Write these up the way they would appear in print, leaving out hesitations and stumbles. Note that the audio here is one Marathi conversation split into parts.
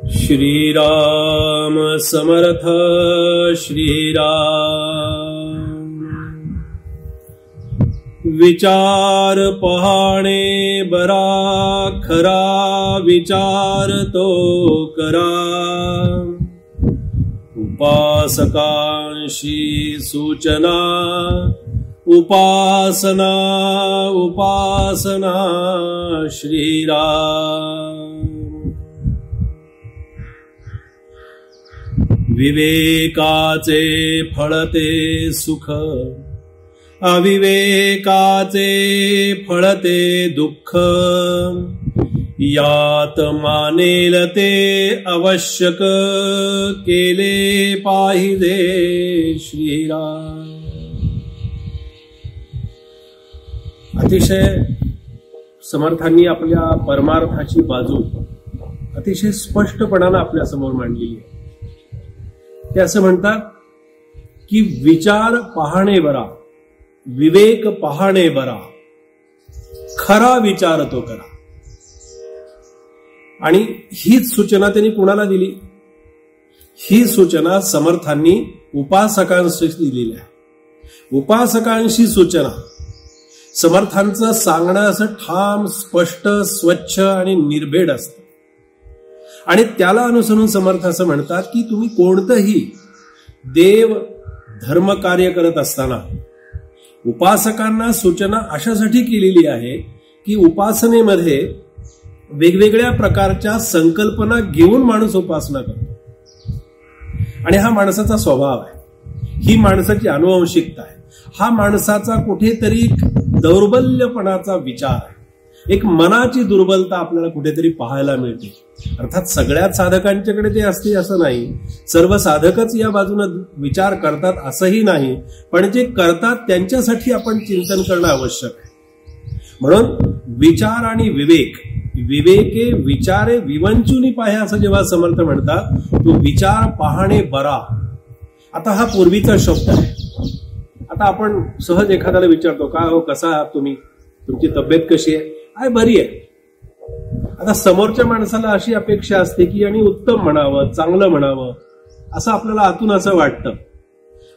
श्रीराम समर्थ श्रीराम। विचार पहाणे बरा, खरा विचार तो करा। उपासकांशी सूचना, उपासना उपासना श्रीराम। विवेकाचे फळते सुख, अविवेकाचे फळते दुःख। यात मानेल ते आवश्यक, केले पाहिजे श्रीराम। अतिशय समर्थांनी आपल्या परमार्थाची बाजू अतिशय स्पष्टपणाने आपल्या समोर मांडलेली आहे। ते असं म्हणतात की विचार पाहणे बरा, विवेक पाहणे बरा, खरा विचार तो करा। आणि हीच सूचना त्यांनी कुणाला दिली? ही सूचना समर्थांनी उपासकांशी दिलेली आहे। उपासकांशी सूचना, समर्थांचं सांगणं असं ठाम, स्पष्ट, स्वच्छ आणि निर्भेड असतं। आणि त्याला अनुसरून समर्थ असं म्हणतात की तुम्ही कोणतंही देव धर्म कार्य करत असताना उपासकांना सूचना अशासाठी केलेली आहे की उपासनेमध्ये वेगवेगळ्या प्रकारच्या संकल्पना घेऊन माणूस उपासना करतो। आणि हा माणसाचा स्वभाव आहे, ही माणसाची अनुवंशिकता आहे, हा माणसाचा कुठेतरी दौर्बल्यपणाचा विचार आहे, एक मनाची दुर्बलता आपल्याला कुठेतरी पाहायला मिळते। अर्थात सगळ्याच साधकांच्याकडे ते असते असं नाही, सर्व साधकच या बाजूने विचार करतात असंही नाही, पण जे करतात त्यांच्यासाठी आपण चिंतन करणं आवश्यक आहे। म्हणून विचार आणि विवेक, विवेके विचारे विवंचुनी पाहे असं जेव्हा समर्थ म्हणतात, तो विचार पाहणे बरा। आता हा पूर्वीचा शब्द आहे। आता आपण सहज एखाद्याला विचारतो, काय हो कसा आहात तुम्ही, तुमची तब्येत कशी आहे? आहे, बरी आहे। आता समोरच्या माणसाला अशी अपेक्षा असते की आणि उत्तम म्हणावं, चांगलं म्हणावं, असं आपल्याला आतून असं वाटतं।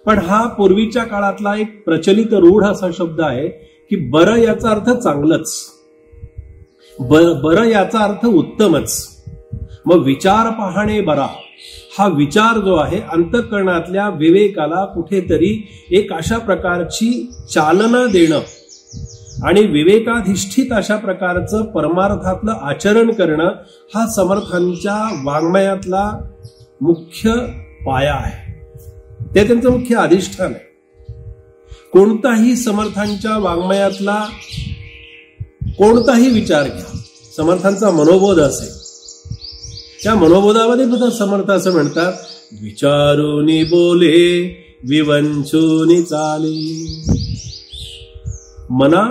पण हा पूर्वीच्या काळातला एक प्रचलित रूढ असा शब्द आहे की बरं याचा अर्थ चांगलंच, बरं याचा अर्थ उत्तमच। मग विचार पाहणे बरा, हा विचार जो आहे अंतःकरणातल्या विवेकाला कुठेतरी एक अशा प्रकारची चालना देणं आणि विवेकाधिष्ठित अशा प्रकारचं परमार्थातलं आचरण करणं, हा समर्थांच्या वाङ्मयातला मुख्य पाया आहे, ते त्यांचं मुख्य अधिष्ठान आहे। कोणताही समर्थांच्या वाङ्मयातला कोणताही विचार घ्या, समर्थांचा मनोबोध असेल, त्या मनोबोधामध्ये सुद्धा समर्थ असं म्हणतात, विचारूनी बोले विवंचूनी चाले। मना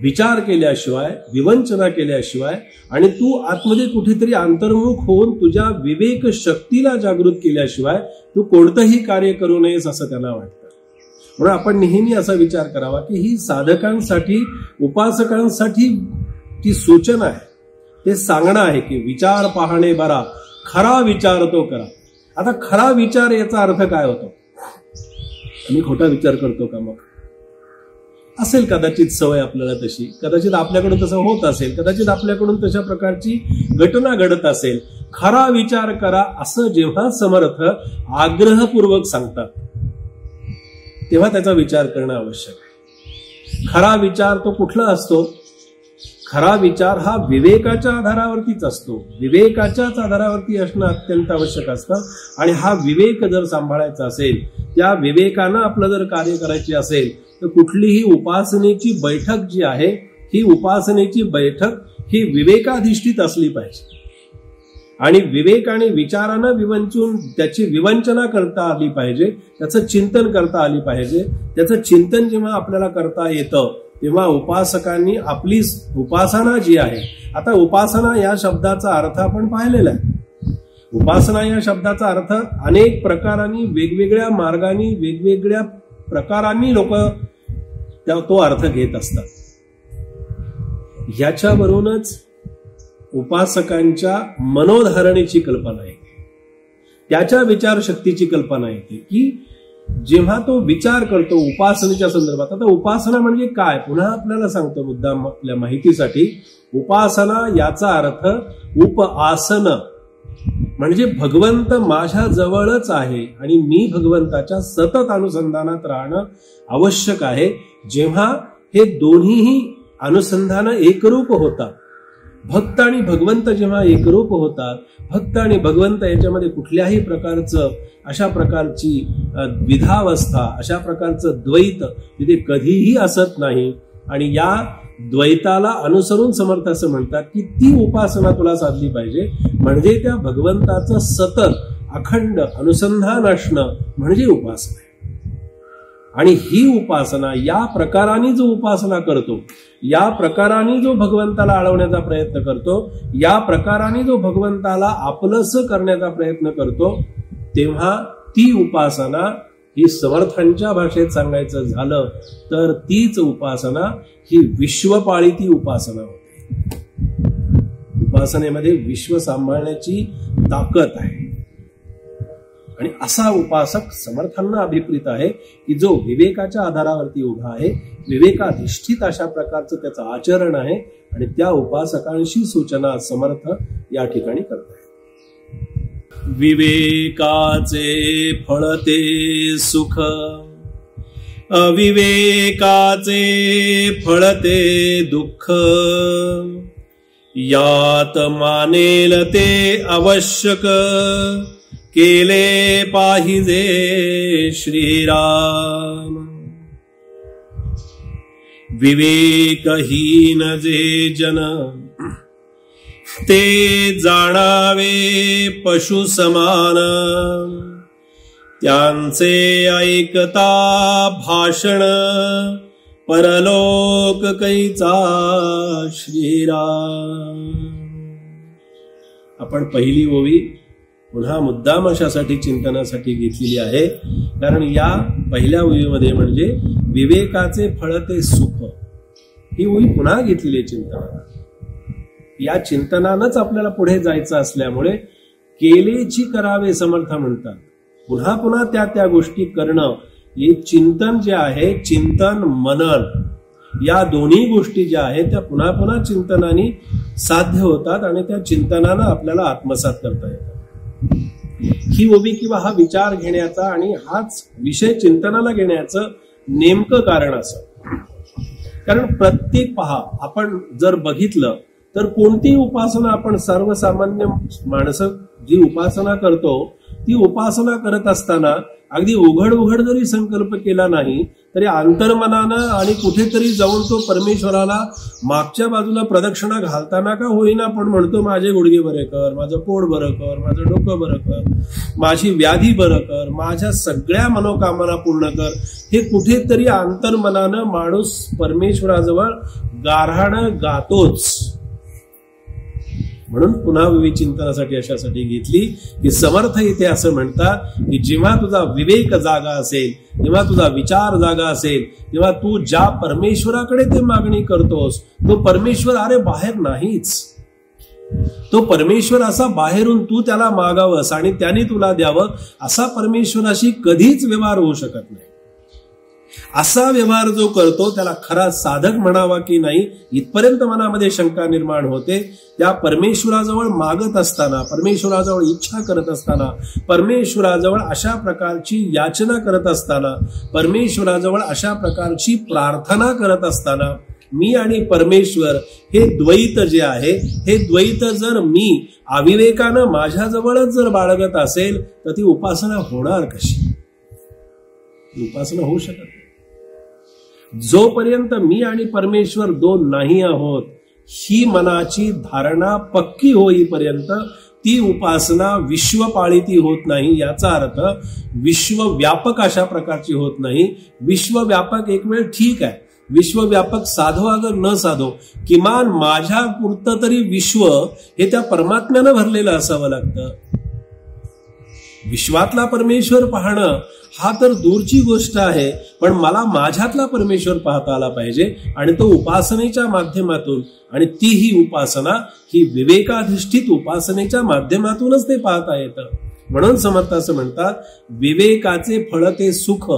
विचार केल्याशिवाय, विवंचना केल्याशिवाय आणि तू आतमध्ये कुठेतरी अंतर्मुख होऊन तुझ्या विवेक शक्तीला जागृत केल्याशिवाय तू कोणतंही कार्य करू नयेस असं त्यांना वाटतं। म्हणून आपण नेहमी असा विचार करावा की ही साधकांसाठी, उपासकांसाठी ती सूचना आहे, ते सांगणं आहे की विचार पाहणे बरा, खरा विचार तो करा। आता खरा विचार याचा अर्थ काय होतो? आम्ही खोटा विचार करतो का? मग असेल कदाचित सवय आपल्याला तशी, कदाचित आपल्याकडून तसं होत असेल, कदाचित आपल्याकडून तशा प्रकारची घटना घडत असेल। खरा विचार करा असं जेव्हा समर्थ आग्रहपूर्वक सांगतात तेव्हा त्याचा विचार करणं आवश्यक आहे। खरा विचार तो कुठला असतो? खरा विचार हा विवेकाच्या आधारावरतीच असतो, विवेकाच्याच आधारावरती असणं अत्यंत आवश्यक असतं। आणि हा विवेक जर सांभाळायचा असेल, त्या विवेकानं आपलं जर कार्य करायचे असेल तर कुठलीही उपासनेची बैठक जी आहे, ही उपासनेची बैठक ही विवेकाधिष्ठित असली पाहिजे। आणि विवेक आणि विचारानं विवंचून त्याची विवंचना करता आली पाहिजे, त्याचं चिंतन करता आली पाहिजे। त्याचं चिंतन जेव्हा आपल्याला करता येतं तेव्हा उपासकांनी आपली उपासना जी आहे, आता उपासना या शब्दाचा अर्थ आपण पाहिलेला आहे। उपासना या शब्दाचा अर्थ अनेक प्रकारांनी, वेगवेगळ्या मार्गांनी, वेगवेगळ्या प्रकारांनी लोक तो अर्थ घेत असतात। ह्याच्यावरूनच उपासकांच्या मनोधारणेची कल्पना आहे। त्याच्या विचारशक्तीची कल्पना येते की जेव्हा तो विचार करतो उपासनेच्या संदर्भात. आता उपासना म्हणजे काय, पुन्हा आपल्याला सांगतो मुद्दाम आपल्या माहितीसाठी. उपासना याचा अर्थ उपआसन म्हणजे भगवंत माझ्या जवळच आहे आणि मी भगवंताच्या सतत अनुसंधानात राहणं आवश्यक आहे. जेव्हा हे दोन्हीही अनुसंधान एकरूप होतात, भक्त आणि भगवंत जेव्हा एकरूप होतात, भक्त आणि भगवंत याच्यामध्ये कुठल्याही प्रकारचं अशा प्रकारची द्विधावस्था, अशा प्रकारचं द्वैत तिथे कधीही असत नाही. आणि या द्वैताला अनुसरून समर्थ असं म्हणतात की ती उपासना तुला साधली पाहिजे, म्हणजे त्या भगवंताचं सतत अखंड अनुसंधान असणं म्हणजे उपासना आहे. आणि ही उपासना या प्रकाराने जो उपासना करतो, या प्रकाराने जो भगवंताला आळवण्याचा प्रयत्न करतो, या प्रकाराने जो भगवंताला आपलंसं करण्याचा प्रयत्न करतो, तेव्हा ती उपासना ही समर्थांच्या भाषेत सांगायचं झालं तर तीच उपासना ही विश्वपाळीती उपासना होते. उपासनेमध्ये विश्व सांभाळण्याची ताकद आहे. आणि असा उपासक समर्थांना अभिप्रेत आहे की जो विवेकाच्या आधारावरती उभा आहे, विवेकाधिष्ठित अशा प्रकारचं त्याचं आचरण आहे. आणि त्या उपासकांशी सूचना समर्थ या ठिकाणी करत आहे. विवेकाचे फळते सुख, अविवेकाचे फळते दुःख. यात मानेल ते आवश्यक, केले पाहिजे श्रीराम. विवेकहीन जे जन, ते जाणावे पशु समान. त्यांचे ऐकता भाषण, परलोक कैचा श्रीराम. आपण पहिली ओवी पुन्हा मुद्दाम अशासाठी चिंतनासाठी घेतलेली आहे, कारण या पहिल्या ओवीमध्ये म्हणजे विवेकाचे फळते सुख ही ओवी पुन्हा घेतलेली आहे चिंतनाला. या चिंतनानंच आपल्याला पुढे जायचं असल्यामुळे केलेची करावे समर्थ म्हणतात. पुन्हा पुन्हा त्या गोष्टी करणं, हे चिंतन जे आहे, चिंतन मनन या दोन्ही गोष्टी ज्या आहेत त्या पुन्हा पुन्हा चिंतनाने साध्य होतात आणि त्या चिंतनानं आपल्याला आत्मसात करता येतात. ही ओवी किंवा हा विचार घेण्याचा आणि हाच विषय चिंतनाला घेण्याचं नेमकं कारण असं, कारण प्रत्येक पहा आपण जर बघितलं तर कोणती उपासना आपण सर्वसामान्य माणसं जी उपासना करतो ती उपासना करत असताना अगदी उघड जरी संकल्प केला नाही तरी अंतर्मनानं आणि कुठेतरी जाऊन तो परमेश्वराला मागच्या बाजूला प्रदक्षिणा घालताना का होईना पण म्हणतो, माझे गुडघे बरे कर, माझं पोट बरं कर, माझं डोकं बरं कर, माझी व्याधी बरं कर, माझ्या सगळ्या मनोकामना पूर्ण कर. हे कुठेतरी अंतर्मनानं माणूस परमेश्वराजवळ गाऱ्हाणं गातोच. म्हणून पुन्हा विचिंतनासाठी अशासाठी घेतली की समर्थ इथे असं म्हणतात की जेव्हा तुझा विवेक जागा असेल, जेव्हा तुझा विचार जागा असेल, तेव्हा तू ज्या परमेश्वराकडे ते मागणी करतोस तो परमेश्वर अरे बाहेर नाहीच. तो परमेश्वर असा बाहेरून तू त्याला मागावंस आणि त्याने तुला द्यावं असा परमेश्वराशी कधीच व्यवहार होऊ शकत नाही. असा व्यवहार जो करतो त्याला खरा साधक म्हणावा की नाही इथपर्यंत मनामध्ये शंका निर्माण होते. त्या परमेश्वराजवळ मागत असताना, परमेश्वराजवळ इच्छा करत असताना, परमेश्वराजवळ अशा प्रकारची याचना करत असताना, परमेश्वराजवळ अशा प्रकारची प्रार्थना करत असताना मी आणि परमेश्वर हे द्वैत जे आहे, हे द्वैत जर मी अविवेकानं माझ्याजवळच जर बाळगत असेल तर ती उपासना होणार कशी? उपासना होऊ शकत नाही. जोपर्यंत मी आणि परमेश्वर दोन नाही आहोत ही मनाची धारणा पक्की होईपर्यंत ती उपासना विश्वपाळीती होत नाही. याचा अर्थ विश्वव्यापक अशा प्रकारची होत नाही. विश्वव्यापक एक वेळ ठीक आहे, विश्वव्यापक साधो अगर न साधो, किमान माझ्या पुरतं तरी विश्व हे त्या परमात्म्यानं भरलेलं असावं लागतं. विश्वातला परमेश्वर पाहणं हा तर दूरची गोष्ट आहे, पण मला माझ्यातला परमेश्वर पाहता आला पाहिजे आणि तो उपासनेच्या माध्यमातून, आणि ती ही उपासना ही विवेकाधिष्ठित उपासनेच्या माध्यमातूनच ते पाहता येतं. म्हणून समर्थ असं म्हणतात, विवेकाचे फळ ते सुख.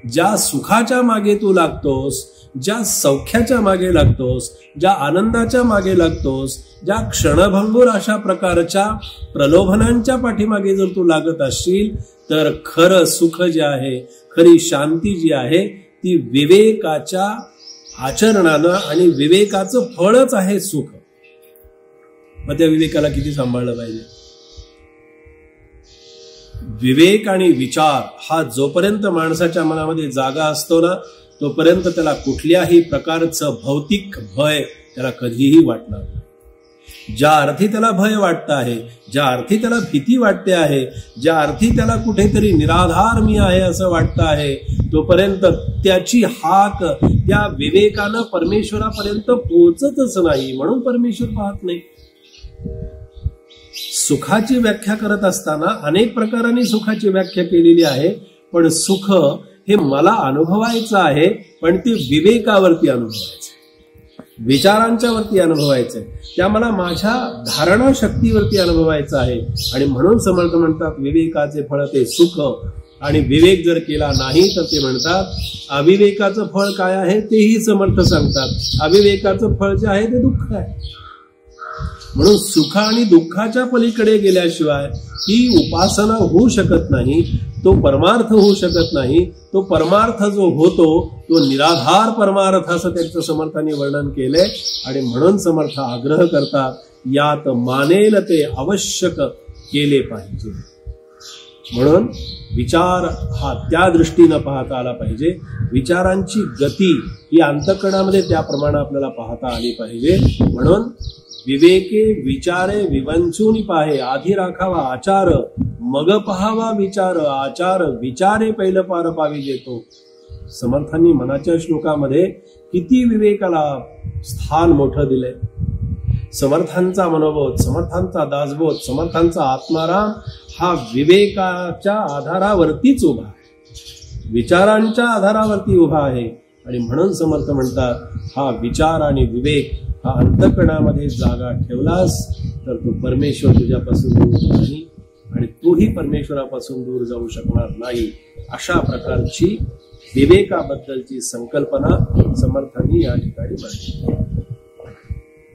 ज्या सुखाच्या मागे तू लागतोस, ज्या सौख्याच्या मागे लागतोस, ज्या आनंदाच्या मागे लागतोस, ज्या क्षणभंगूर अशा प्रकारच्या प्रलोभनांच्या पाठीमागे जर तू लागत असशील, तर खरं सुख जे आहे, खरी शांती जी आहे, ती विवेकाच्या आचरणानं आणि विवेकाचं फळच आहे सुख. मग त्या विवेकाला किती सांभाळलं पाहिजे? विवेक आणि विचार हा जोपर्यंत माणसाच्या मनामध्ये जागा असतो ना, तोपर्यंत त्याला कुठल्याही प्रकारचं भौतिक भय त्याला कधीही वाटणार नाही. ज्या अर्थी त्याला भय वाटतं आहे, ज्या अर्थी त्याला भीती वाटते आहे, ज्या अर्थी त्याला कुठेतरी निराधार मी आहे असं वाटतं आहे, तोपर्यंत त्याची हाक त्या विवेकानं परमेश्वरापर्यंत पोहोचतच नाही. म्हणून परमेश्वर पाहत नाही. सुखाची व्याख्या करत असताना अनेक प्रकारांनी सुखाची व्याख्या केलेली आहे, पण सुख हे मला अनुभवायचं आहे, पण ते विवेकावरती अनुभवायचं, विचारांच्या वरती अनुभवायचंय, त्या मला माझ्या धारणा शक्तीवरती अनुभवायचं आहे. आणि म्हणून समर्थ म्हणतात, विवेकाचे फळ ते सुख. आणि विवेक जर केला नाही तर ते म्हणतात अविवेकाचं फळ काय आहे तेही समर्थ सांगतात. अविवेकाचं फळ जे आहे ते दुःख आहे. म्हणून सुख आणि दुःखाच्या पलीकडे गेल्याशिवाय ही उपासना होऊ शकत नाही, तो परमार्थ होऊ शकत नाही. तो परमार्थ जो होतो तो निराधार परमार्थ असं त्यांचं समर्थांनी वर्णन केलंय. आणि म्हणून समर्थ आग्रह करतात, यात मानेल ते आवश्यक केले पाहिजे. म्हणून विचार हा त्या दृष्टीनं पाहता आला पाहिजे. विचारांची गती ही अंतःकरणामध्ये त्याप्रमाणे आपल्याला पाहता आली पाहिजे. म्हणून विवेके विचारे विवंचून पाहे, आधी राखावा आचार मग पहावा विचार, आचार विचारे पहिलं पार पावी जेतो. समर्थांनी मनाच्या श्लोकामध्ये किती विवेकाला स्थान मोठं दिलंय. समर्थांचा मनोबोध, समर्थांचा दासबोध, समर्थांचा आत्माराम हा विवेकाच्या आधारावरतीच उभा आहे, विचारांच्या आधारावरती उभा आहे. आणि म्हणून समर्थ म्हणतात, हा विचार आणि विवेक हा अंतःकरणामध्ये जागा ठेवलास तर तो परमेश्वर तुझ्यापासून दूर नाही आणि तूही परमेश्वरापासून दूर जाऊ शकणार नाही. अशा प्रकारची विवेकाबद्दलची संकल्पना समर्थांनी या ठिकाणी मांडली.